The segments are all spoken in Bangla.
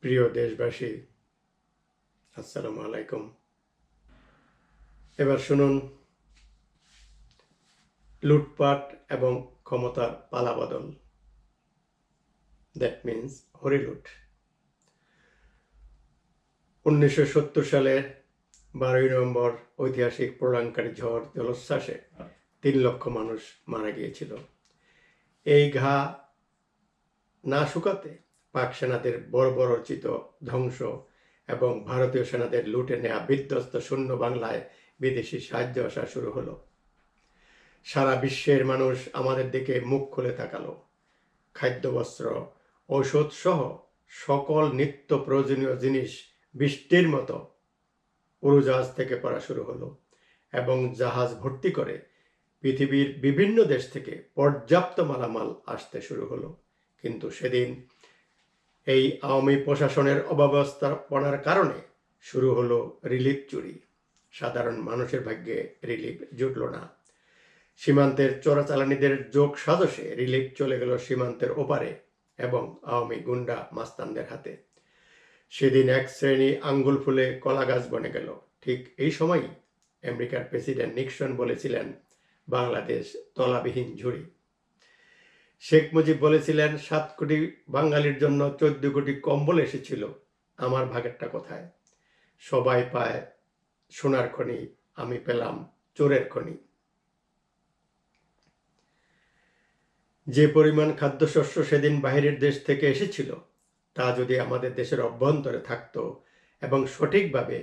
প্রিয় দেশবাসী, আসসালামু আলাইকুম। এবার শুনুন লুটপাট এবং ক্ষমতার পালাবদল, দ্যাট মিন্স হরিলুট। 1970 সালের 12ই নভেম্বর ঐতিহাসিক প্রলয়ঙ্কারী ঝড় জলোচ্ছ্বাসে 3 লক্ষ মানুষ মারা গিয়েছিল। এই ঘা না শুকাতে পাক সেনাদের বর্বরোচিত ধ্বংস এবং ভারতীয় সেনাদের লুটে নেওয়া বিধ্বস্ত শূন্য বাংলায় বিদেশি সাহায্য আসা শুরু হলো। সারা বিশ্বের মানুষ আমাদের দিকে মুখ খুলে তাকালো। খাদ্য, বস্ত্র, ঔষধ সহ সকল নিত্য প্রয়োজনীয় জিনিস বৃষ্টির মতো উড়োজাহাজ থেকে পড়া শুরু হলো এবং জাহাজ ভর্তি করে পৃথিবীর বিভিন্ন দেশ থেকে পর্যাপ্ত মালামাল আসতে শুরু হলো। কিন্তু সেদিন এই আওয়ামী প্রশাসনের অব্যবস্থাপনার কারণে শুরু হলো রিলিফ চুরি। সাধারণ মানুষের ভাগ্যে রিলিফ জুটল না। সীমান্তের চোরাচালানিদের যোগ সাজসে রিলিফ চলে গেল সীমান্তের ওপারে এবং আওয়ামী গুন্ডা মাস্তানদের হাতে। সেদিন এক শ্রেণী আঙ্গুল ফুলে কলা গাছ বনে গেল। ঠিক এই সময়ই আমেরিকার প্রেসিডেন্ট নিক্সন বলেছিলেন, বাংলাদেশ তলাবিহীন ঝুড়ি। শেখ মুজিব বলেছিলেন, 7 কোটি বাঙালির জন্য 14 কোটি কম্বল এসেছিল, আমার ভাগেরটা কোথায়? সবাই পায় সোনার খনি, আমি পেলাম চোরের খনি। যে পরিমাণ খাদ্যশস্য সেদিন বাহিরের দেশ থেকে এসেছিল তা যদি আমাদের দেশের অভ্যন্তরে থাকতো এবং সঠিকভাবে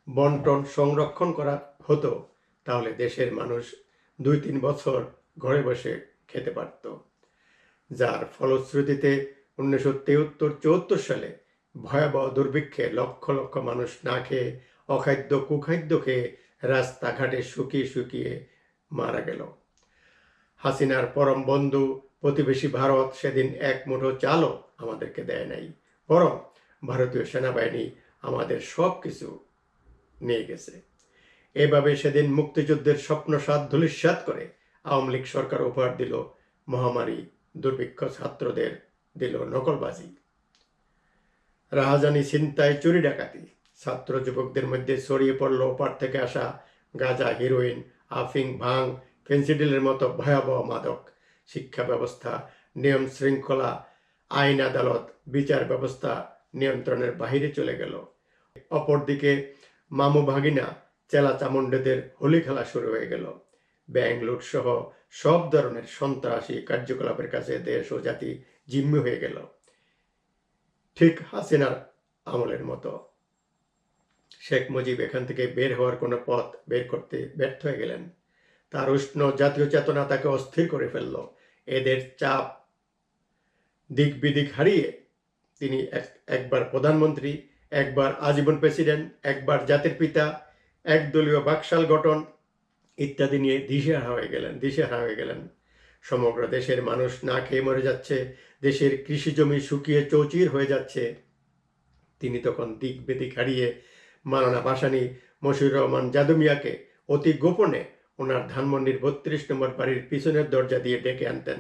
বন্টন সংরক্ষণ করা হতো, তাহলে দেশের মানুষ 2-3 বছর ঘরে বসে খেতে পারত। যার ফলশ্রুতিতে 1973-74 সালে ভয়াবহ দুর্ভিক্ষে লক্ষ লক্ষ মানুষ না খেয়ে, অখাদ্য কুখাদ্য খেয়ে রাস্তাঘাটে শুকিয়ে শুকিয়ে মারা গেল। হাসিনার পরম বন্ধু প্রতিবেশী ভারত সেদিন এক মুঠো চালও আমাদেরকে দেয় নাই, বরং ভারতীয় সেনাবাহিনী আমাদের সব কিছু নিয়ে গেছে। এভাবে সেদিন মুক্তিযুদ্ধের স্বপ্নসাৎ ধূলিসাৎ করে আওয়ামী লীগ সরকার উপহার দিল মহামারী, দুর্ভিক্ষ, ছাত্রদের দিল নকলবাজি, রাহাজানি, ছিনতাই, চুরি ডাকাতি। ছাত্র যুবকদের মধ্যে ছড়িয়ে পড়ল ওপার থেকে আসা গাঁজা, হিরোইন, আফিং, ভাং, ফেন্সিডিলের মতো ভয়াবহ মাদক। শিক্ষা ব্যবস্থা, নিয়ম শৃঙ্খলা, আইন আদালত, বিচার ব্যবস্থা নিয়ন্ত্রণের বাহিরে চলে গেল। অপরদিকে মামু ভাগিনা চেলা চামুন্ডেদের হোলি খেলা শুরু হয়ে গেল। ব্যাংক লুট সহ সব ধরনের সন্ত্রাসী কার্যকলাপের কাছে দেশ ও জাতি জিম্মি হয়ে গেল, ঠিক হাসিনার আমলের মতো। শেখ মুজিব এখান থেকে বের হওয়ার কোনো পথ বের করতে ব্যর্থ হয়ে গেলেন। তার উষ্ণ জাতীয় চেতনা তাকে অস্থির করে ফেলল। এদের চাপ দিক বিদিক হারিয়ে তিনি একবার প্রধানমন্ত্রী, একবার আজীবন প্রেসিডেন্ট, একবার জাতির পিতা, একদলীয় বাকশাল গঠন ইত্যাদি নিয়ে দিশেহারা হয়ে গেলেন। সমগ্র দেশের মানুষ না খেয়ে মরে যাচ্ছে, দেশের কৃষি জমি শুকিয়ে চৌচির হয়ে যাচ্ছে। তিনি তখন দিক বেদিক হারিয়ে মাওলানা ভাসানী, মশিউর রহমান জাদু মিয়াকে অতি গোপনে ওনার ধানমন্ডির 32 নম্বর বাড়ির পিছনের দরজা দিয়ে ডেকে আনতেন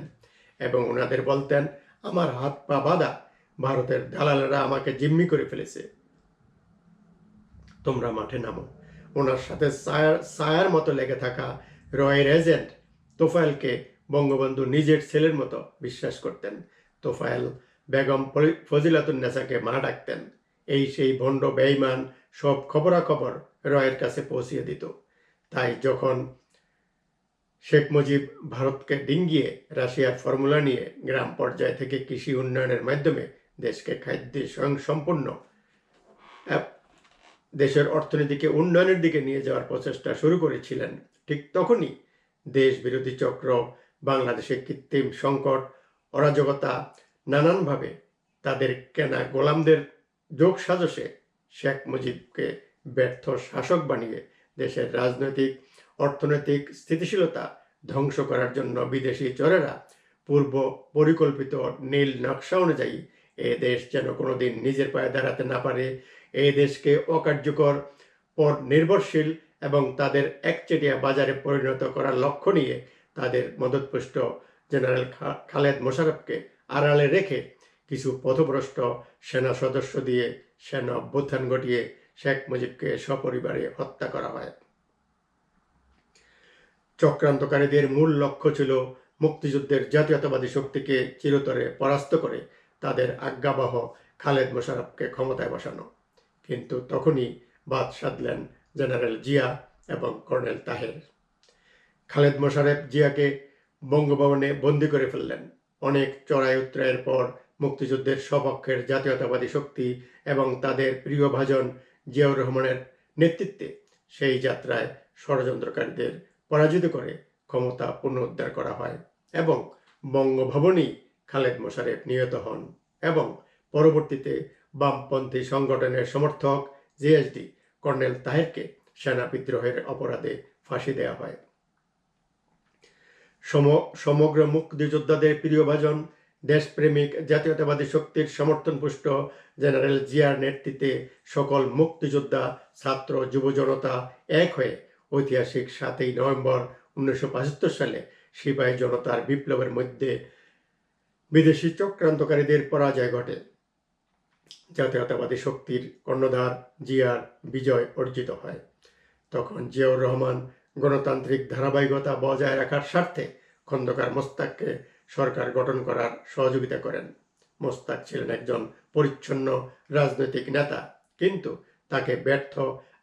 এবং ওনাদের বলতেন, আমার হাত পা বাঁধা, ভারতের দালালেরা আমাকে জিম্মি করে ফেলেছে, তোমরা মাঠে নামো। ওনার সাথে ছায়ার মতো লেগে থাকা রয়ের এজেন্ট তোফায়েলকে বঙ্গবন্ধু নিজের ছেলের মতো বিশ্বাস করতেন। তোফায়েল বেগম ফজিলাতুন্নেসাকে মা ডাকতেন। এই সেই ভণ্ড বেঈমান সব খবরাখবর রয়ের কাছে পৌঁছিয়ে দিত। তাই যখন শেখ মুজিব ভারতকে ডিঙ্গিয়ে রাশিয়ার ফর্মুলা নিয়ে গ্রাম পর্যায় থেকে কৃষি উন্নয়নের মাধ্যমে দেশকে খাদ্যে স্বয়ংসম্পূর্ণ দেশের অর্থনীতিকে উন্নয়নের দিকে নিয়ে যাওয়ার প্রচেষ্টা শুরু করেছিলেন, ঠিক তখনই দেশ বিরোধী চক্র, বাংলাদেশের কৃত্রিম সংকট, অরাজকতা, নানানভাবে তাদের কেনা গোলামদের যোগ সাজসে শেখ মুজিবকে ব্যর্থ শাসক বানিয়ে দেশের রাজনৈতিক অর্থনৈতিক স্থিতিশীলতা ধ্বংস করার জন্য বিদেশি চোরেরা পূর্ব পরিকল্পিত নীল নকশা অনুযায়ী এ দেশ যেন কোনোদিন নিজের পায়ে দাঁড়াতে না পারে, এই দেশকে অকার্যকর, পর নির্ভরশীল এবং তাদের একচেটিয়া বাজারে পরিণত করার লক্ষ্য নিয়ে তাদের মদতপুষ্ট জেনারেল খালেদ মোশাররফকে আড়ালে রেখে কিছু পথভ্রষ্ট সেনা সদস্য দিয়ে সেনা অভ্যুত্থান ঘটিয়ে শেখ মুজিবকে সপরিবারে হত্যা করা হয়। চক্রান্তকারীদের মূল লক্ষ্য ছিল মুক্তিযুদ্ধের জাতীয়তাবাদী শক্তিকে চিরতরে পরাস্ত করে তাদের আজ্ঞাবহ খালেদ মোশাররফকে ক্ষমতায় বসানো। কিন্তু তখনই বাদ সাধলেন জেনারেল জিয়া এবং কর্নেল তাহের। খালেদ মোশাররফ জিয়াকে বঙ্গভবনে বন্দী করে ফেললেন। অনেক চড়াই উতরাইয়ের পর মুক্তিযুদ্ধের সপক্ষের জাতীয়তাবাদী শক্তি এবং তাদের প্রিয় ভাজন জিয়াউর রহমানের নেতৃত্বে সেই যাত্রায় ষড়যন্ত্রকারীদের পরাজিত করে ক্ষমতা পুনরুদ্ধার করা হয় এবং বঙ্গভবনেই খালেদ মোশাররফ নিহত হন এবং পরবর্তীতে বামপন্থী সংগঠনের সমর্থক জেএসডি কর্নেল তাহেরকে সেনা বিদ্রোহের অপরাধে ফাঁসি দেওয়া হয়। সমগ্র মুক্তিযোদ্ধাদের প্রিয়ভাজন দেশপ্রেমিক জাতীয়তাবাদী শক্তির সমর্থনপুষ্ট জেনারেল জিয়ার নেতৃত্বে সকল মুক্তিযোদ্ধা, ছাত্র, যুব জনতা এক হয়ে ঐতিহাসিক 7ই নভেম্বর 1975 সালে সিপাহী জনতার বিপ্লবের মধ্যে বিদেশি চক্রান্তকারীদের পরাজয় ঘটে। জাতীয়তাবাদী শক্তির কর্ণধার জিয়ার বিজয় অর্জিত হয়। তখন জিয়াউর রহমান গণতান্ত্রিক ধারাবাহিকতা বজায় রাখার স্বার্থে খন্দকার মোস্তাককে সরকার গঠন করার সহযোগিতা করেন। মোস্তাক ছিলেন একজন পরিচ্ছন্ন রাজনৈতিক নেতা, কিন্তু তাকে ব্যর্থ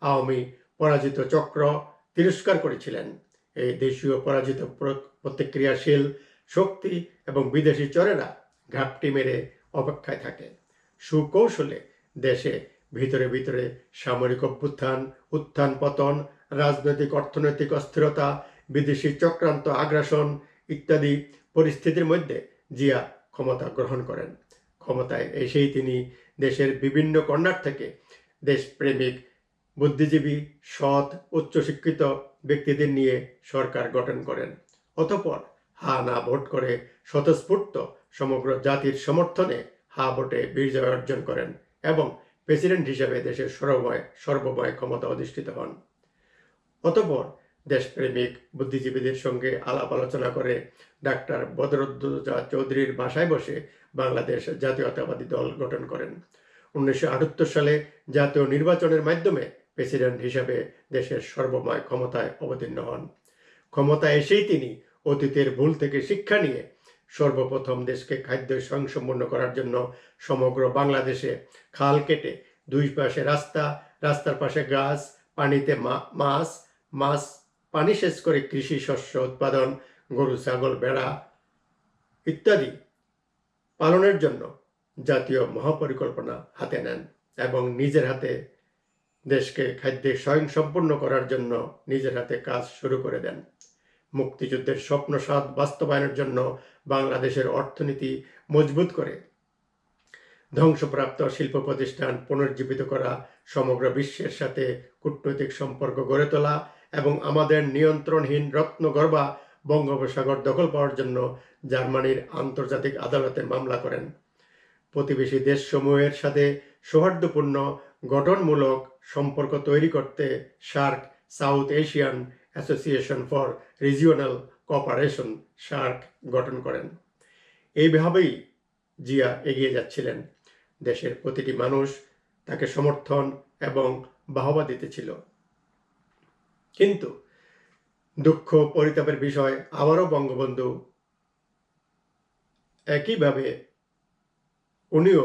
আওয়ামী পরাজিত চক্র তিরস্কার করেছিলেন। এই দেশীয় পরাজিত প্রতিক্রিয়াশীল শক্তি এবং বিদেশি চরেরা ঘাপটি মেরে অপেক্ষায় থাকে। সুকৌশলে দেশে ভিতরে ভিতরে সামরিক অভ্যুত্থান, উত্থান পতন, রাজনৈতিক অর্থনৈতিক অস্থিরতা, বিদেশি চক্রান্ত, আগ্রাসন ইত্যাদি পরিস্থিতির মধ্যে জিয়া ক্ষমতা গ্রহণ করেন। ক্ষমতায় এসেই তিনি দেশের বিভিন্ন কর্নার থেকে দেশপ্রেমিক, বুদ্ধিজীবী, সৎ, উচ্চশিক্ষিত ব্যক্তিদের নিয়ে সরকার গঠন করেন। অতঃপর হা না ভোট করে স্বতঃস্ফূর্ত সমগ্র জাতির সমর্থনে হা ভোটে বিজয় অর্জন করেন এবং প্রেসিডেন্ট হিসেবে দেশের সর্বময় ক্ষমতা অধিষ্ঠিত হন। অতঃপর দেশপ্রেমিক বুদ্ধিজীবীদের সঙ্গে আলাপ আলোচনা করে ডাক্তার বদরুদ্দোজা চৌধুরীর বাসায় বসে বাংলাদেশ জাতীয়তাবাদী দল গঠন করেন। 1978 সালে জাতীয় নির্বাচনের মাধ্যমে প্রেসিডেন্ট হিসেবে দেশের সর্বময় ক্ষমতায় অবতীর্ণ হন। ক্ষমতায় এসেই তিনি অতীতের ভুল থেকে শিক্ষা নিয়ে সর্বপ্রথম দেশকে খাদ্য স্বয়ংসম্পূর্ণ করার জন্য সমগ্র বাংলাদেশে খাল কেটে দুই পাশে রাস্তার পাশে গাছ, পানিতে মাছ পানি সেচ করে কৃষি শস্য উৎপাদন, গরু, ছাগল, ভেড়া ইত্যাদি পালনের জন্য জাতীয় মহাপরিকল্পনা হাতে নেন এবং নিজের হাতে দেশকে খাদ্যে স্বয়ংসম্পূর্ণ করার জন্য নিজের হাতে কাজ শুরু করে দেন। মুক্তিযুদ্ধের স্বপ্নসাধ বাস্তবায়নের জন্য বাংলাদেশের অর্থনীতি মজবুত করে ধ্বংসপ্রাপ্ত শিল্প প্রতিষ্ঠান পুনর্জীবিত করা, সমগ্র বিশ্বের সাথে কূটনৈতিক সম্পর্ক গড়ে তোলা এবং আমাদের নিয়ন্ত্রণহীন রত্নগর্ভা বঙ্গোপসাগর দখল পাওয়ার জন্য জার্মানির আন্তর্জাতিক আদালতে মামলা করেন। প্রতিবেশী দেশসমূহের সাথে সৌহার্দ্যপূর্ণ গঠনমূলক সম্পর্ক তৈরি করতে SAARC, south Asian association for regional cooperation SAARC গঠন করেন। এইভাবেই জিয়া এগিয়ে যাচ্ছিলেন। দেশের প্রতিটি মানুষ তাকে সমর্থন এবং বাহবা দিতেছিল। কিন্তু দুঃখ পরিতাপের বিষয়, আবারও বঙ্গবন্ধু একইভাবে উনিও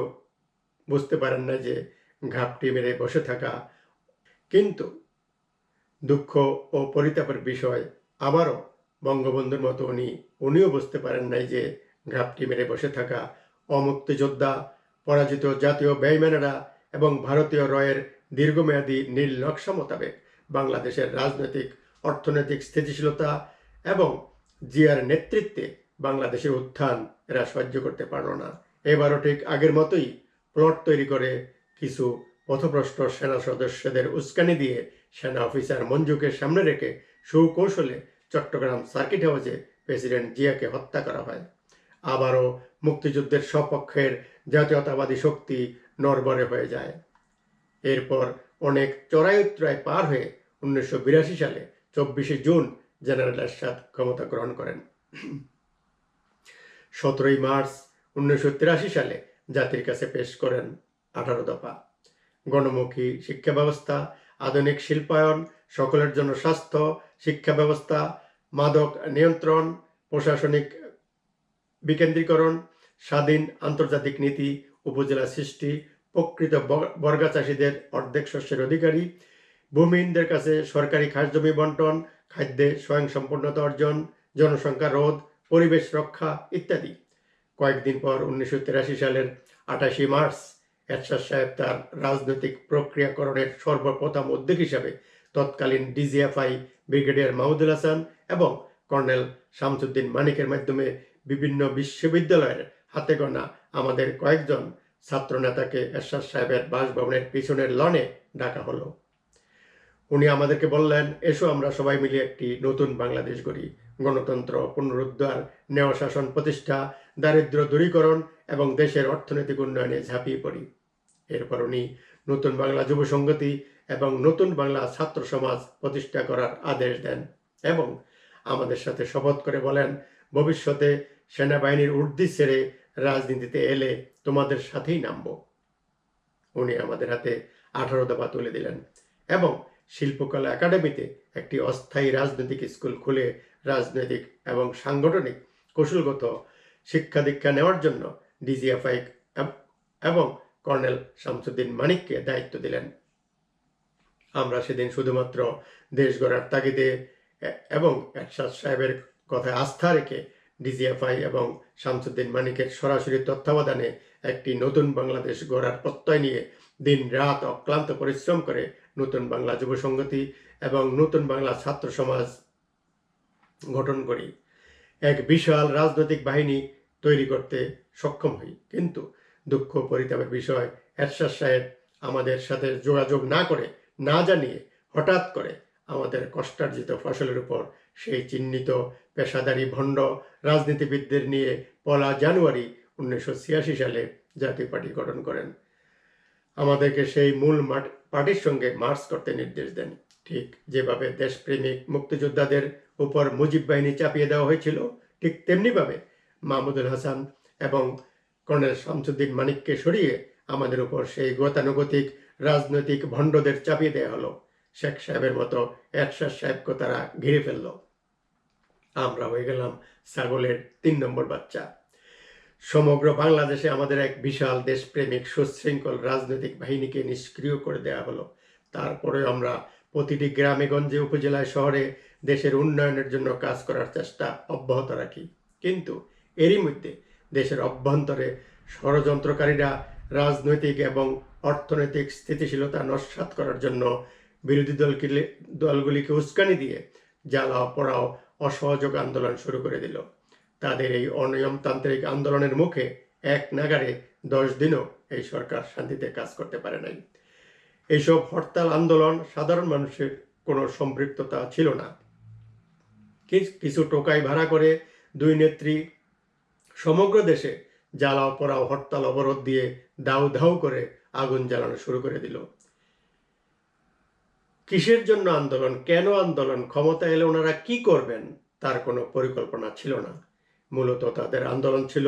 বুঝতে পারেন না যে ঘাপটি মেরে বসে থাকা, কিন্তু দুঃখ ও পরিতাপের বিষয় আবারও বঙ্গবন্ধুর মতো উনিও বুঝতে পারেন নাই যে ঘাপটি মেরে বসে থাকা অমুক্তিযোদ্ধা, পরাজিত জাতীয় বেঈমানেরা এবং ভারতীয় রয়ের দীর্ঘমেয়াদী নীল নকশা মোতাবেক বাংলাদেশের রাজনৈতিক অর্থনৈতিক স্থিতিশীলতা এবং জিয়ার নেতৃত্বে বাংলাদেশের উত্থান এরা সহ্য করতে পারল না। এবারও ঠিক আগের মতোই প্লট তৈরি করে কিছু পথভ্রষ্ট সেনা সদস্যদের উস্কানি দিয়ে সেনা অফিসার মঞ্জুকে সামনে রেখে সুকৌশলে চট্টগ্রাম সার্কিট হাউসে প্রেসিডেন্ট জিয়াকে হত্যা করা হয়। আবারও মুক্তিযুদ্ধের সপক্ষের জাতীয়তাবাদী শক্তি নড়বড়ে হয়ে যায়। এরপর অনেক চড়াই উতরাই পার হয়ে 1982 সালে 24 জুন জেনারেল এরশাদ ক্ষমতা গ্রহণ করেন। 17 মার্চ 1983 সালে জাতির কাছে পেশ করেন 18 দফা। গণমুখী শিক্ষা ব্যবস্থা, আধুনিক শিল্পায়ন, সকলের জন্য স্বাস্থ্য, শিক্ষা ব্যবস্থা, মাদক নিয়ন্ত্রণ, প্রশাসনিক বিকেন্দ্রীকরণ, স্বাধীন আন্তর্জাতিক নীতি, উপজেলা সৃষ্টি, প্রকৃত বর্গা চাষীদের অর্ধেক শস্যের অধিকারী, ভূমিহীনদের কাছে সরকারি খাস জমি বন্টন, খাদ্যে স্বয়ংসম্পূর্ণতা অর্জন, জনসংখ্যা রোধ, পরিবেশ রক্ষা ইত্যাদি। কয়েকদিন পর 1983 সালের 28 মার্চ এরশাদ সাহেব তার রাজনৈতিক প্রক্রিয়াকরণের সর্বপ্রথম উদ্যোগ হিসাবে তৎকালীন ডিজিএফআই ব্রিগেডিয়ার মাহমুদুল হাসান এবং কর্নেল শামসুদ্দিন মানিকের মাধ্যমে বিভিন্ন বিশ্ববিদ্যালয়ের হাতে গোনা আমাদের কয়েকজন ছাত্র নেতাকে এরশাদ সাহেবের বাসভবনের পিছনের লনে ডাকা হলো। উনি আমাদেরকে বললেন, এসো আমরা সবাই মিলে একটি নতুন বাংলাদেশ গড়ি, গণতন্ত্র পুনরুদ্ধার, ন্যায় শাসন প্রতিষ্ঠা, দারিদ্র্য দূরীকরণ এবং দেশের অর্থনৈতিক উন্নয়নে ঝাঁপিয়ে পড়ি। এরপর উনি নতুন বাংলা যুব সংগতি এবং নতুন বাংলা ছাত্র সমাজ প্রতিষ্ঠা করার আদেশ দেন এবং আমাদের সাথে শপথ করে বলেন, ভবিষ্যতে সেনাবাহিনীর ঊর্ধ্বে ছেড়ে রাজনীতিতে এলে তোমাদের সাথেই নামব। উনি আমাদের হাতে 18 দফা তুলে দিলেন এবং শিল্পকলা একাডেমিতে একটি অস্থায়ী রাজনৈতিক স্কুল খুলে রাজনৈতিক এবং সাংগঠনিক কৌশলগত শিক্ষা দীক্ষা নেওয়ার জন্য ডিজিএফআই এবং কর্নেল শামসুদ্দিন মানিককে দায়িত্ব দিলেন। আমরা সেদিন শুধুমাত্র দেশ গড়ার তাগিদে এবং এরশাদ সাহেবের কথায় আস্থা রেখে ডিজিএফআই এবং শামসুদ্দিন মানিকের সরাসরি তত্ত্বাবধানে একটি নতুন বাংলাদেশ গড়ার প্রত্যয় নিয়ে দিন রাত অক্লান্ত পরিশ্রম করে নতুন বাংলা যুব সংগতি এবং নতুন বাংলা ছাত্র সমাজ গঠন করি। এক বিশাল রাজনৈতিক বাহিনী তৈরি করতে সক্ষম হই। কিন্তু দুঃখ পরিতাপের বিষয়, এরশাদ সাহেব আমাদের সাথে যোগাযোগ না করে, না জানিয়ে হঠাৎ করে আমাদের কষ্টার্জিত ফসলের উপর সেই চিহ্নিত পেশাদারী ভণ্ড রাজনীতিবিদদের নিয়ে পলা জানুয়ারি 1986 সালে জাতীয় পার্টি গঠন করেন। আমাদেরকে সেই মূল পার্টির সঙ্গে মার্চ করতে নির্দেশ দেন। ঠিক যেভাবে দেশপ্রেমিক মুক্তিযোদ্ধাদের উপর মুজিব বাহিনী চাপিয়ে দেওয়া হয়েছিল, ঠিক তেমনিভাবে মাহমুদুল হাসান এবং কর্নেল শামসুদ্দিন মানিককে সরিয়ে আমাদের উপর সেই গতানুগতিক রাজনৈতিক ভণ্ডদের চাপিয়ে দেওয়া হলো। শেখ সাহেবের মতো এরশাদ সাহেবকে তারা ঘিরে ফেলল। আমরা হয়ে গেলাম ছাগলের 3 নম্বর বাচ্চা। সমগ্র বাংলাদেশে আমাদের এক বিশাল দেশপ্রেমিক সুশৃঙ্খল রাজনৈতিক বাহিনীকে নিষ্ক্রিয় করে দেওয়া হলো। তারপরে আমরা প্রতিটি গ্রামে গঞ্জে উপজেলায় শহরে দেশের উন্নয়নের জন্য কাজ করার চেষ্টা অব্যাহত রাখি। কিন্তু এরই মধ্যে দেশের অভ্যন্তরে ষড়যন্ত্রকারীরা রাজনৈতিক এবং অর্থনৈতিক স্থিতিশীলতা নস্যাৎ করার জন্য বিরোধী দলগুলিকে উস্কানি দিয়ে জ্বালাও পোড়াও অসহযোগ আন্দোলন শুরু করে দিল। তাদের এই অনিয়মতান্ত্রিক আন্দোলনের মুখে এক নাগাড়ে 10 দিনও এই সরকার শান্তিতে কাজ করতে পারে নাই। এইসব হরতাল আন্দোলন সাধারণ মানুষের কোনো সম্পৃক্ততা ছিল না। কিছু টোকাই ভাড়া করে 2 নেত্রী সমগ্র দেশে জ্বালাও পোড়াও হরতাল অবরোধ দিয়ে দাউ দাউ করে আগুন জ্বালানো শুরু করে দিল। কিসের জন্য আন্দোলন, কেন আন্দোলন, ক্ষমতা এলে ওনারা কি করবেন তার কোনো পরিকল্পনা ছিল না। মূলত তাদের আন্দোলন ছিল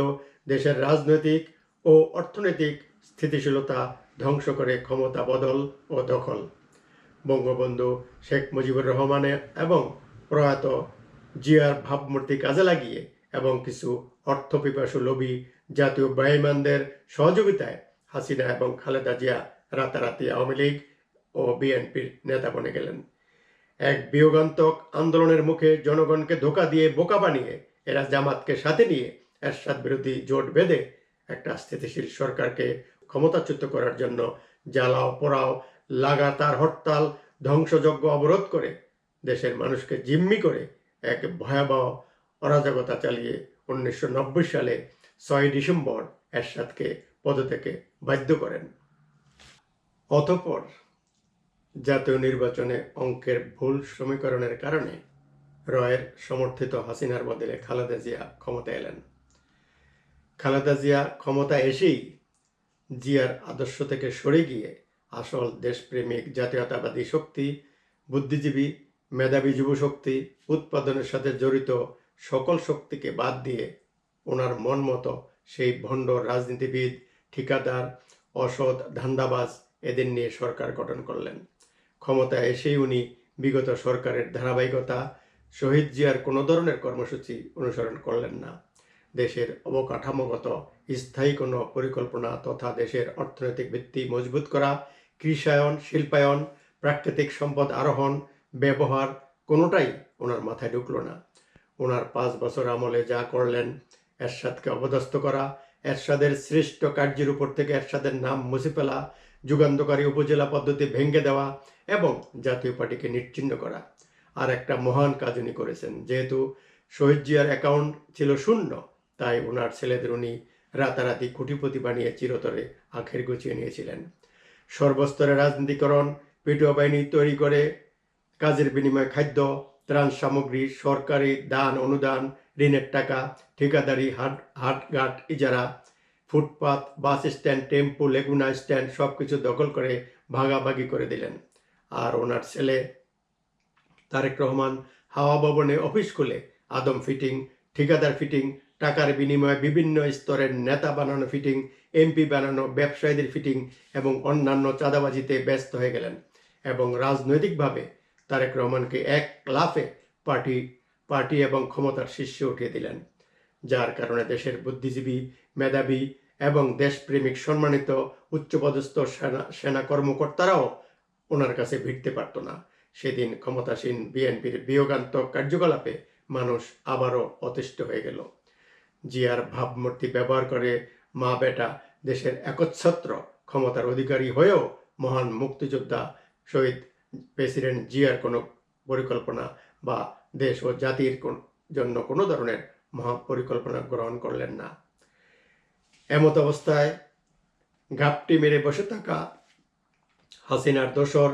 দেশের রাজনৈতিক ও অর্থনৈতিক স্থিতিশীলতা ধ্বংস করে ক্ষমতা বদল ও দখল। বঙ্গবন্ধু শেখ মুজিবুর রহমানের এবং প্রয়াত জিয়ার ভাবমূর্তি কাজে লাগিয়ে এবং কিছু অর্থপিপাসু লোভী জাতীয় বেঈমানদের সহযোগিতায় হাসিনা এবং খালেদা জিয়া রাতারাতি আওয়ামী লীগ ও বিএনপির নেতা বনে গেলেন। এক বিয়োগান্তক আন্দোলনের মুখে জনগণকে ধোঁকা দিয়ে বোকা বানিয়ে এরা জামাতকে সাথে নিয়ে এরশাদ বিরোধী জোট বেঁধে একটা স্থিতিশীল সরকারকে ক্ষমতাচ্যুত করার জন্য জ্বালাও পোড়াও লাগাতার হরতাল ধ্বংসযজ্ঞ অবরোধ করে দেশের মানুষকে জিম্মি করে এক ভয়াবহ অরাজকতা চালিয়ে 1990 সালে 6 ডিসেম্বর এরশাদকে পদত্যাগে বাধ্য করেন। অতঃপর জাতীয় নির্বাচনে অঙ্কের ভুল সমীকরণের কারণে রয়ের সমর্থিত হাসিনার বদলে খালেদা জিয়া ক্ষমতা এলেন। খালেদা জিয়া ক্ষমতা এসেই জিয়ার আদর্শ থেকে সরে গিয়ে আসল দেশপ্রেমিক জাতীয়তাবাদী শক্তি, বুদ্ধিজীবী মেধাবী যুব শক্তি, উৎপাদনের সাথে জড়িত সকল শক্তিকে বাদ দিয়ে ওনার মন মতো সেই ভণ্ড রাজনীতিবিদ ঠিকাদার, অসৎ, ধান্দাবাজ এদের নিয়ে সরকার গঠন করলেন। ক্ষমতায় এসেই উনি বিগত সরকারের ধারাবাহিকতা, শহীদ জিয়ার কোনো ধরনের কর্মসূচি অনুসরণ করলেন না। দেশের অবকাঠামোগত স্থায়ী কোনো পরিকল্পনা তথা দেশের অর্থনৈতিক ভিত্তি মজবুত করা, কৃষায়ন, শিল্পায়ন, প্রাকৃতিক সম্পদ আরোহণ, ব্যবহার কোনোটাই ওনার মাথায় ঢুকলো না। ওনার 5 বছর আমলে যা করলেন, এরশাদকে অপদস্থ করা, এরশাদের শ্রেষ্ঠ কার্যের উপর থেকে এরশাদের নাম মুছে ফেলা, যুগান্তকারী উপজেলা পদ্ধতি ভেঙে দেওয়া এবং জাতীয় পার্টিকে নিশ্চিহ্ন করা। আর একটা মহান কাজ উনি করেছেন। যেহেতু শহীদ জিয়ার অ্যাকাউন্ট ছিল শূন্য, তাই ওনার ছেলেদের উনি রাতারাতি কোটিপতি বানিয়ে চিরতরে আখের গুছিয়ে নিয়েছিলেন। সর্বস্তরে রাজনীতিকরণ, পেটুয়া বাহিনী তৈরি করে কাজের বিনিময়ে খাদ্য, ত্রাণ সামগ্রী, সরকারি দান অনুদান, ঋণের টাকা, ঠিকাদারি, হাটঘাট ইজারা, ফুটপাত, বাস স্ট্যান্ড, টেম্পো, লেগুনা স্ট্যান্ড সব কিছু দখল করে ভাগাভাগি করে দিলেন। আর ওনার ছেলে তারেক রহমান হাওয়া ভবনে অফিস খুলে আদম ফিটিং, ঠিকাদার ফিটিং, টাকার বিনিময়ে বিভিন্ন স্তরের নেতা বানানো ফিটিং, এমপি বানানো, ব্যবসায়ীদের ফিটিং এবং অন্যান্য চাঁদাবাজিতে ব্যস্ত হয়ে গেলেন এবং রাজনৈতিকভাবে তারেক রহমানকে এক লাফে পার্টি এবং ক্ষমতার শীর্ষে উঠিয়ে দিলেন, যার কারণে দেশের বুদ্ধিজীবী, মেধাবী এবং দেশপ্রেমিক সম্মানিত উচ্চপদস্থ সেনা কর্মকর্তারাও ওনার কাছে ভিড়তে পারত না। সেদিন ক্ষমতাসীন বিএনপির বিয়োগান্তক কার্যকলাপে মানুষ আবারও অতিষ্ঠ হয়ে গেল। জিয়ার ভাবমূর্তি ব্যবহার করে মা বেটা দেশের একচ্ছত্র ক্ষমতার অধিকারী হয়েও মহান মুক্তিযোদ্ধা শহীদ প্রেসিডেন্ট জিয়ার কোনো পরিকল্পনা বা দেশ ও জাতির জন্য কোনো ধরনের মহাপরিকল্পনা গ্রহণ করলেন না। এমত অবস্থায় ঘাপটি মেরে বসে থাকা হাসিনার দোসর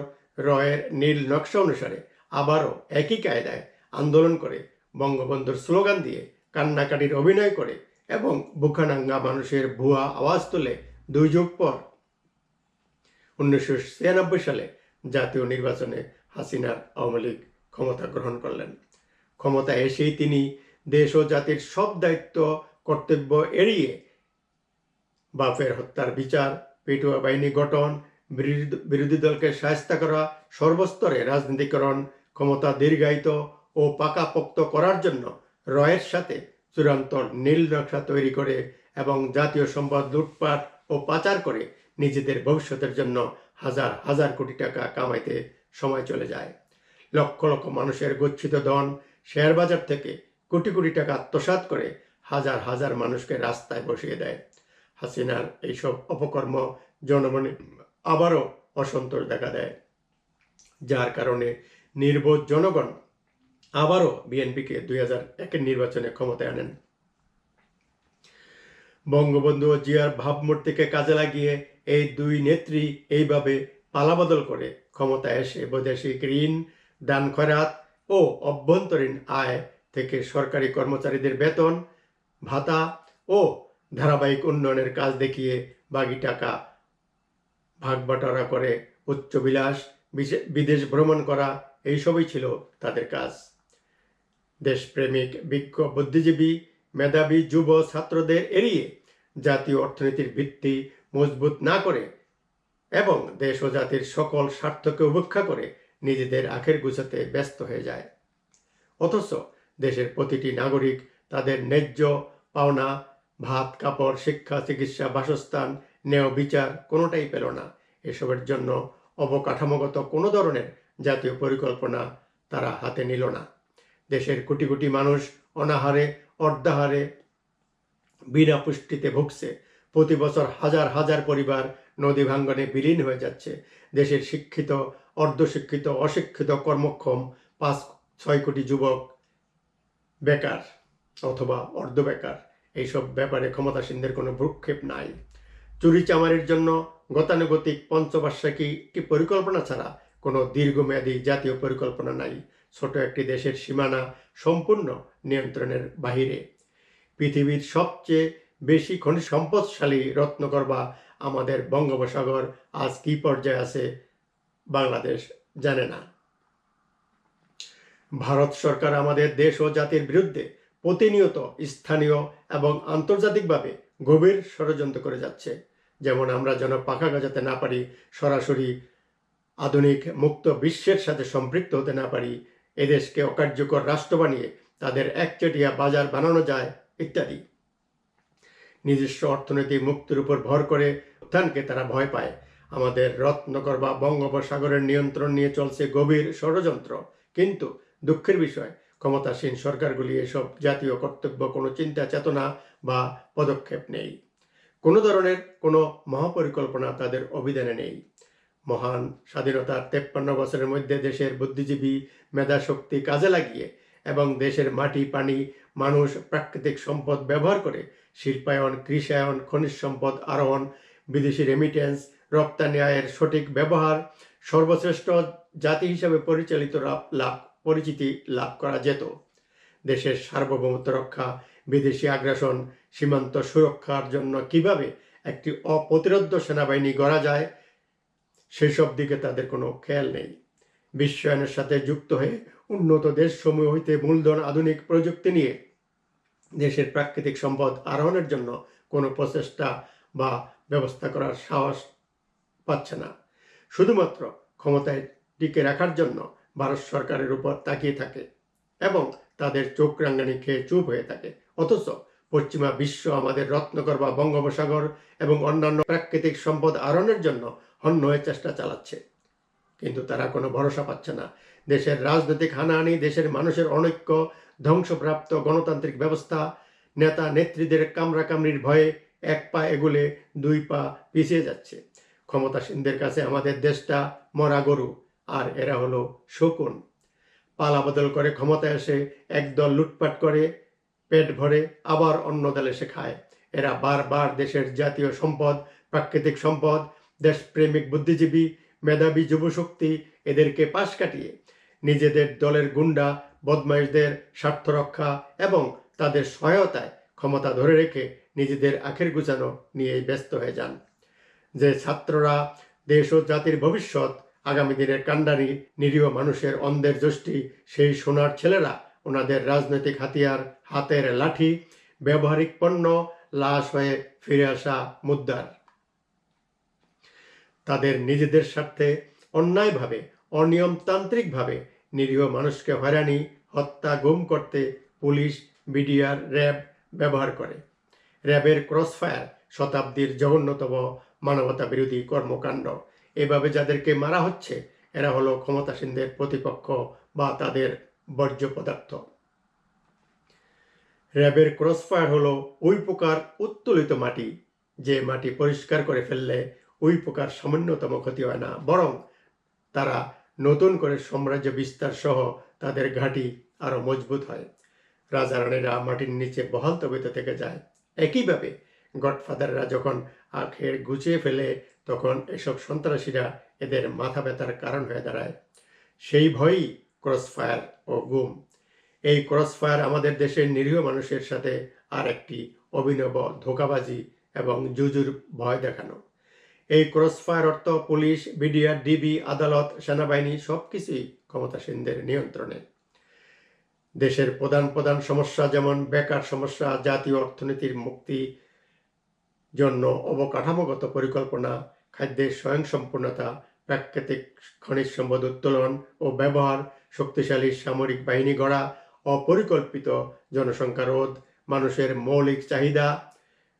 রয়ের নীল নকশা অনুসারে আবারও একই কায়দায় আন্দোলন করে, বঙ্গবন্ধুর স্লোগান দিয়ে, কান্নাকাটির অভিনয় করে এবং বুখানাঙ্গা মানুষের ভুয়া আওয়াজ তুলে 2 যুগ পর 1996 সালে জাতীয় নির্বাচনে হাসিনার আওয়ামী লীগ ক্ষমতা গ্রহণ করলেন। ক্ষমতা এসেই তিনি দেশ ও জাতির সব দায়িত্ব কর্তব্য এড়িয়ে বাফের হত্যার বিচার, পেটুয়া বাহিনী গঠন, বিরোধী দলকে শায়েস্ত করা, সর্বস্তরে রাজনীতিকরণ, ক্ষমতা দীর্ঘায়িত ও পাকাপোক্ত করার জন্য রয়ের সাথে চূড়ান্ত নীল নকশা তৈরি করে এবং জাতীয় সম্পদ লুটপাট ও পাচার করে নিজেদের ভবিষ্যতের জন্য হাজার হাজার কোটি টাকা কামাইতে সময় চলে যায়। লক্ষ লক্ষ মানুষের গচ্ছিত ধন শেয়ার বাজার থেকে কোটি কোটি টাকা আত্মসাৎ করে হাজার হাজার মানুষকে রাস্তায় বসিয়ে দেয়। হাসিনার এইসব অপকর্ম জনমনে আবারও অসন্তোষ দেখা দেয়, যার কারণে নির্বোধ জনগণ আবারও বিএনপিকে 2001 নির্বাচনে ক্ষমতায় আনেন। বঙ্গবন্ধু ও জিয়ার ভাবমূর্তিকে কাজে লাগিয়ে এই 2 নেত্রী এইভাবে পালাবদল করে ক্ষমতায় এসে বৈদেশিক ঋণ, দান খয়রাত ও অভ্যন্তরীণ আয় থেকে সরকারি কর্মচারীদের বেতন ভাতা ও ধারাবাহিক উন্নয়নের কাজ দেখিয়ে বাকি টাকা ভাগবাটোয়ারা করে উচ্চবিলাস, বিদেশ ভ্রমণ করা এইসবই ছিল তাদের কাজ। দেশপ্রেমিক, বিজ্ঞ, বুদ্ধিজীবী, মেধাবী যুব ছাত্রদের এড়িয়ে জাতীয় অর্থনীতির ভিত্তি মজবুত না করে এবং দেশ ও জাতির সকল স্বার্থকে উপেক্ষা করে নিজেদের আখের গুছাতে ব্যস্ত হয়ে যায়। অথচ দেশের প্রতিটি নাগরিক তাদের ন্যায্য পাওনা ভাত, কাপড়, শিক্ষা, চিকিৎসা, বাসস্থান, ন্যায় বিচার কোনোটাই পেল না। এসবের জন্য অবকাঠামোগত কোনো ধরনের জাতীয় পরিকল্পনা তারা হাতে নিল না। দেশের কোটি কোটি মানুষ অনাহারে, অর্ধাহারে, বিনা পুষ্টিতে ভুগছে। প্রতি বছর হাজার হাজার পরিবার নদী ভাঙ্গনে বিলীন হয়ে যাচ্ছে। দেশের শিক্ষিত, অর্ধশিক্ষিত, অশিক্ষিত, কর্মক্ষম 5-6 কোটি যুবক বেকার অথবা অর্ধবেকার। এইসব ব্যাপারে ক্ষমতাসীনদের কোনো ভ্রুক্ষেপ নাই। চুরি চামারির জন্য গতানুগতিক পঞ্চবার্ষিকী পরিকল্পনা ছাড়া কোনো দীর্ঘমেয়াদী জাতীয় পরিকল্পনা নাই। ছোট একটি দেশের সীমানা সম্পূর্ণ নিয়ন্ত্রণের বাহিরে। পৃথিবীর সবচেয়ে বেশি খনিজ সম্পদশালী রত্নগর্ভা আমাদের বঙ্গোপসাগর আজ কী পর্যায়ে আছে বাংলাদেশ জানে না। ভারত সরকার আমাদের দেশ ও জাতির বিরুদ্ধে প্রতিনিয়ত স্থানীয় এবং আন্তর্জাতিকভাবে গভীর ষড়যন্ত্র করে যাচ্ছে। যেমন আমরা যেন পাখা গজাতে না পারি, সরাসরি আধুনিক মুক্ত বিশ্বের সাথে সম্পৃক্ত হতে না পারি, এদেশকে অকার্যকর রাষ্ট্র বানিয়ে তাদের একচেটিয়া বাজার বানানো যায় ইত্যাদি। নিজস্ব অর্থনৈতিক মুক্তির উপর ভর করে উত্থানকে তারা ভয় পায়। আমাদের রত্নকর বা বঙ্গোপসাগরের নিয়ন্ত্রণ নিয়ে চলছে গভীর ষড়যন্ত্র, কিন্তু দুঃখের বিষয় ক্ষমতাসীন সরকারগুলি এসব জাতীয় কর্তব্য কোনো চিন্তা চেতনা বা পদক্ষেপ নেই। কোনো ধরনের কোনো মহাপরিকল্পনা তাদের অভিধানে নেই। মহান স্বাধীনতার 53 বছরের মধ্যে দেশের বুদ্ধিজীবী মেধাশক্তি কাজে লাগিয়ে এবং দেশের মাটি, পানি, মানুষ, প্রাকৃতিক সম্পদ ব্যবহার করে শিল্পায়ন, কৃষায়ন, খনিজ সম্পদ আরোহণ, বিদেশি রেমিটেন্স, রপ্তানি আয়ের সঠিক ব্যবহার, সর্বশ্রেষ্ঠ জাতি হিসাবে পরিচিতি লাভ করা যেত। দেশের সার্বভৌমত্ব রক্ষা, বিদেশি আগ্রাসন, সীমান্ত সুরক্ষার জন্য কিভাবে একটি অপ্রতিরোধ্য সেনাবাহিনী গড়া যায় সেসব দিকে তাদের কোনো খেয়াল নেই। বিশ্বায়নের সাথে যুক্ত হয়ে উন্নত দেশসমূহ হইতে মূলধন, আধুনিক প্রযুক্তি নিয়ে দেশের প্রাকৃতিক সম্পদ আরোহণের জন্য কোনো প্রচেষ্টা বা ব্যবস্থা করার সাহস পাচ্ছে না। শুধুমাত্র ক্ষমতায় টিকে রাখার জন্য ভারত সরকারের উপর তাকিয়ে থাকে এবং তাদের চোখ রাঙানি খেয়ে চুপ হয়ে থাকে। অথচ পশ্চিমা বিশ্ব আমাদের রত্নকর বা বঙ্গোপসাগর এবং অন্যান্য প্রাকৃতিক সম্পদ আহরণের জন্য হন্য হয়ে চেষ্টা চালাচ্ছে, কিন্তু তারা কোনো ভরসা পাচ্ছে না। দেশের রাজনৈতিক হানাহানি, দেশের মানুষের অনৈক্য, ধ্বংসপ্রাপ্ত গণতান্ত্রিক ব্যবস্থা, নেতা নেত্রীদের কামড়াকামড়ির ভয়ে এক পা এগুলে দুই পা পিছিয়ে যাচ্ছে। ক্ষমতাসীনদের কাছে আমাদের দেশটা মরা গরু, আর এরা হলো শকুন। পালা বদল করে ক্ষমতায় এসে একদল লুটপাট করে পেট ভরে আবার অন্য দল এসে খায়। এরা বারবার দেশের জাতীয় সম্পদ, প্রাকৃতিক সম্পদ, দেশপ্রেমিক বুদ্ধিজীবী, মেধাবী যুবশক্তি এদেরকে পাশ কাটিয়ে নিজেদের দলের গুন্ডা বদমাইশদের স্বার্থ রক্ষা এবং তাদের সহায়তায় ক্ষমতা ধরে রেখে নিজেদের আখের গুছানো নিয়ে ব্যস্ত হয়ে যান। যে ছাত্ররা দেশ ও জাতির ভবিষ্যৎ, আগামী দিনের কাণ্ডারি, নিরীহ মানুষের অন্ধের যষ্টি, সেই সোনার ছেলেরা ওনাদের রাজনৈতিক হাতিয়ার, হাতের লাঠি, ব্যবহারিক পণ্য, লাশ হয়ে ফিরে আসা মুদ্রার। তাদের নিজেদের স্বার্থে অন্যায়ভাবে, অনিয়মতান্ত্রিকভাবে নিরীহ মানুষকে হয়রানি, হত্যা, গুম করতে পুলিশ, বিডিআর, র্যাব ব্যবহার করে। র্যাবের ক্রসফায়ার শতাব্দীর জঘন্যতম মানবতা বিরোধী কর্মকাণ্ড। এভাবে যাদেরকে মারা হচ্ছে এরা হলো ক্ষমতাসীনদের প্রতিপক্ষ বা তাদের বর্জ্য পদার্থ। র্যাবের ক্রসফায়ার হলো ওই প্রকার উত্তোলিত মাটি, যে মাটি পরিষ্কার করে ফেললে ওই প্রকার সামান্যতম ক্ষতি হয় না, বরং তারা নতুন করে সাম্রাজ্য বিস্তার সহ তাদের ঘাঁটি আরো মজবুত হয়। রাজা রানীরা মাটির নিচে বহাল তবিত থেকে যায়। একইভাবে গডফাদাররা যখন আখের গুছিয়ে ফেলে তখন এসব সন্ত্রাসীরা এদের মাথা ব্যথার কারণ হয়ে দাঁড়ায়। সেই ভয়ই ক্রসফায়ার ও গুম। এই ক্রসফায়ার আমাদের দেশের নিরীহ মানুষের সাথে আর একটি অভিনব ধোঁকাবাজি এবং জুজুর ভয় দেখানো। এই ক্রসফায়ার অর্থ পুলিশ, বিডিআর, ডিবি, আদালত, সেনাবাহিনী সবকিছুই ক্ষমতাসীনদের নিয়ন্ত্রণে। দেশের প্রধান সমস্যা যেমন বেকার সমস্যা, জাতীয় অর্থনীতির মুক্তি জন্য অবকাঠামোগত পরিকল্পনা, খাদ্যের স্বয়ংসম্পূর্ণতা, প্রাকৃতিক খনিজ সম্পদ উত্তোলন ও ব্যবহার, শক্তিশালী সামরিক বাহিনী গড়া, অপরিকল্পিত জনসংখ্যা রোধ, মানুষের মৌলিক চাহিদা,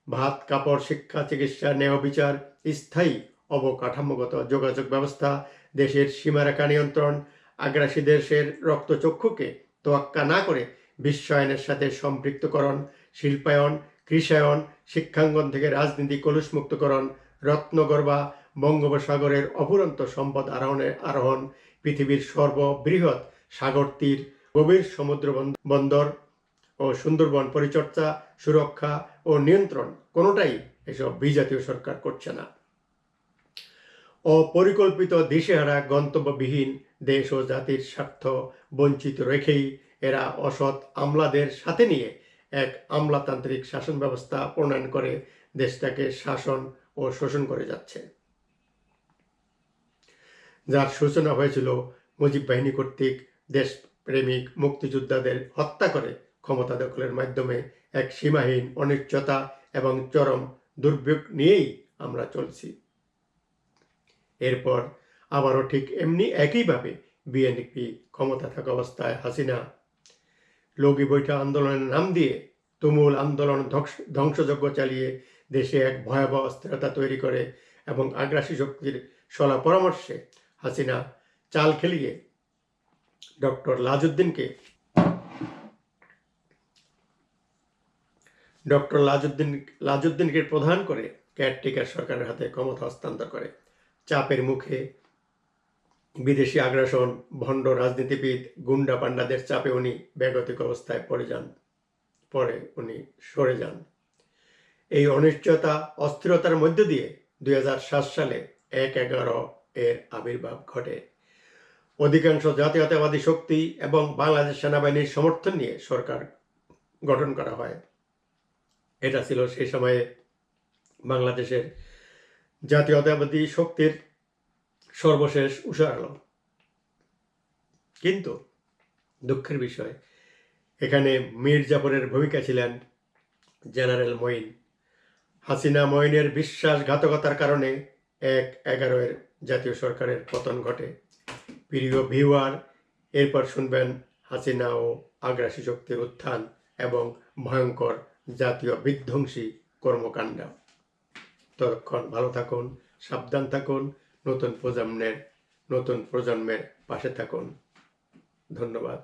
ভাত, কাপড়, শিক্ষা, চিকিৎসা, ন্যায় বিচার, স্থায়ী অবকাঠামোগত যোগাযোগ ব্যবস্থা, দেশের সীমারেখা নিয়ন্ত্রণ, আগ্রাসী দেশের রক্তচক্ষুকে তোয়াক্কা না করে বিশ্বায়নের সাথে সম্পৃক্তকরণ, শিল্পায়ন, কৃষায়ন, শিক্ষাঙ্গন থেকে রাজনীতি কলুষমুক্তকরণ, রত্নগর্ভা বঙ্গোপসাগরের অফুরন্ত সম্পদ আরোহণ, পৃথিবীর সর্ববৃহৎ সাগর তীর, গভীর সমুদ্র বন্দর ও সুন্দরবন পরিচর্যা, সুরক্ষা ও নিয়ন্ত্রণ কোনোটাই এসব বিজাতীয় সরকার করছে না। অপরিকল্পিত দিশেহারা গন্তব্যবিহীন দেশ ও জাতির স্বার্থ বঞ্চিত রেখেই এরা অসৎ আমলাদের সাথে নিয়ে এক আমলাতান্ত্রিক শাসন ব্যবস্থা প্রণয়ন করে দেশটাকে শাসন ও শোষণ করে যাচ্ছে, যার সূচনা হয়েছিল মুজিব বাহিনী কর্তৃক দেশপ্রেমিক মুক্তিযোদ্ধাদের হত্যা করে ক্ষমতা দখলের মাধ্যমে এক সীমাহীন অনিশ্চয়তা এবং চরম দুর্ভোগ নিয়েই আমরা চলছি। এরপর আবারও ঠিক এমনি একইভাবে বিএনপি ক্ষমতা থাকা অবস্থায় হাসিনা লগি বৈঠা আন্দোলনের নাম দিয়ে তুমুল আন্দোলন ধ্বংসযজ্ঞ চালিয়ে দেশে এক ভয়াবহ অস্থিরতা তৈরি করে এবং আগ্রাসী শক্তির সলা পরামর্শে হাসিনা চাল খেলিয়ে ডক্টর লাজউদ্দিনকে প্রধান করে কেয়ারটেকার সরকারের হাতে ক্ষমতা হস্তান্তর করে। চাপের মুখে বিদেশি আগ্রাসন, ভণ্ড রাজনীতিবিদ, গুন্ডা পান্ডাদের চাপে উনি বেগতিক অবস্থায় পরে উনি সরে যান। এই অনিশ্চয়তা অস্থিরতার মধ্য দিয়ে 2007 সালে 1/11 এর আবির্ভাব ঘটে। অধিকাংশ জাতীয়তাবাদী শক্তি এবং বাংলাদেশ সেনাবাহিনীর সমর্থন নিয়ে সরকার গঠন করা হয়। এটা ছিল সেই সময়ে বাংলাদেশের জাতীয়তাবাদী শক্তির সর্বশেষ উষার আলো। কিন্তু দুঃখের বিষয়, এখানে মীর জাফরের ভূমিকা ছিলেন জেনারেল মঈন। হাসিনা মঈনের বিশ্বাসঘাতকতার কারণে 1/11 এর জাতীয় সরকারের পতন ঘটে। প্রিয় ভিউয়ার, এরপর শুনবেন হাসিনা ও আগ্রাসী শক্তির উত্থান এবং ভয়ঙ্কর জাতীয় বিধ্বংসী কর্মকাণ্ড। ততক্ষণ ভালো থাকুন, সাবধান থাকুন, নতুন প্রজন্মের পাশে থাকুন। ধন্যবাদ।